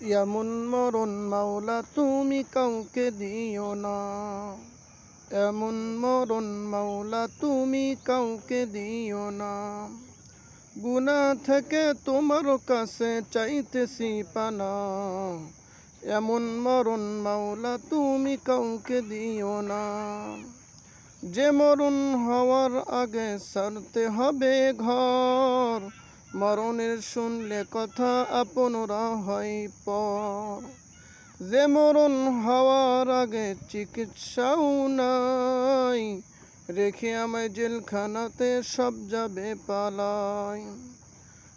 এমন মরণ মাওলা তুমি কাউকে দিও না। এমন মরণ মাওলা তুমি কাউকে দিও না। গুনাহ থেকে তোমার কাছে চাইতেছি পানা। এমন মরণ মাওলা তুমি কাউকে দিও না। যে মরণ হওয়ার আগে ছাড়তে হবে ঘর, মরণের শুনলে কথা আপনরা হয় পর। যে মরণ হওয়ার আগে চিকিৎসাও নাই, রেখে আমায় জেলখানাতে সব যাবে পালাই।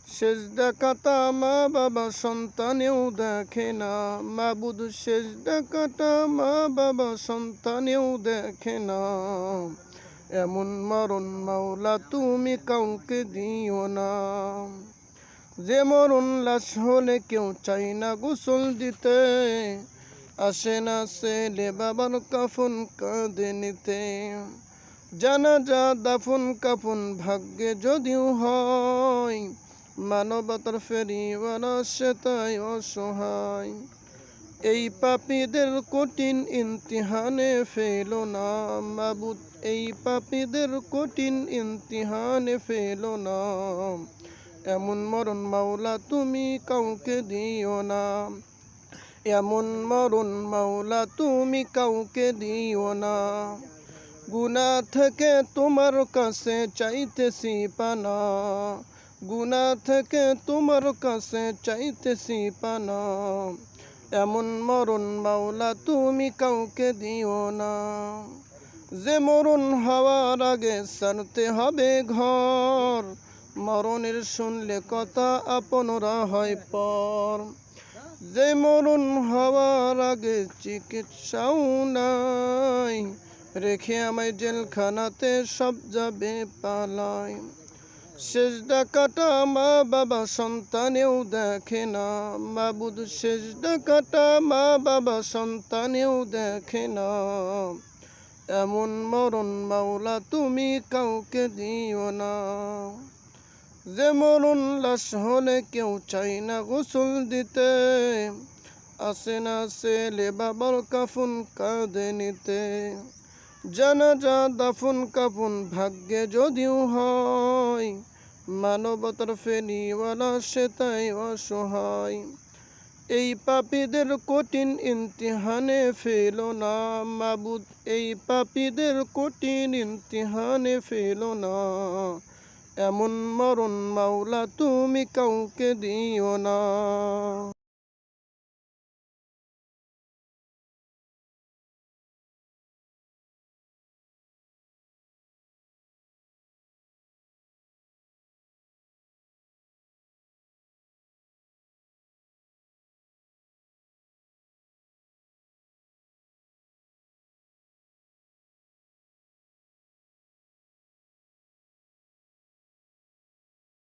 সেজদা কাটা মা বাবা সন্তানেও দেখে না, মাবুদ সেজদা কাটা মা বাবা সন্তানেও দেখে না। এমন মরণ মাওলা তুমি কাউকে দিও না। যে মরণ লাশ হলে কেউ চাই না গোসল দিতে, আসে না ছেলে বাবার কাফন কাঁধে নিতে। জানাজা দাফন কাফন ভাগ্যে যদিও হয়, মানবতার ফেরিওয়ালা সে তাই অসহায়। এই পাপীদের কঠিন ইমতিহানে ফেলো না মাবুদ, এই পাপীদের কঠিন ইমতিহানে ফেলো না। এমন মরণ মাওলা তুমি কাউকে দিও না। এমন মরণ মাওলা তুমি কাউকে দিও না। গুনাহ থেকে তোমার কাছে চাইতেছি পানা, গুনাহ থেকে তোমার কাছে চাইতেছি পানা। এমন মরণ মাওলা তুমি কাউকে দিও না। যে মরণ হওয়ার আগে ছাড়তে হবে ঘর, মরণের শুনলে কথা আপনরা হয় পর। যে মরণ হওয়ার আগে চিকিৎসাও নাই, রেখে আমায় জেলখানাতে সব যাবে পালাই। সেজদা কাটা মা বাবা সন্তানেও দেখে না, মাবুদ সেজদা কাটা মা বাবা সন্তানেও দেখে না। এমন মরণ মাওলা তুমি কাউকে দিও না। যে মরণ লাশ হলে কেউ চাই না গোসল দিতে, আসে না ছেলে বাবার কাফন কাঁধে নিতে। জানাজা দাফন কাফন ভাগ্যে যদিও হয়, মানবতার ফেরিওয়ালা সে তাই অসহায়। এই পাপীদের কঠিন ইমতিহানে ফেলো না মাবুদ, এই পাপীদের কঠিন ইমতিহানে ফেলো না। এমন মরণ মাওলা তুমি কাউকে দিও না।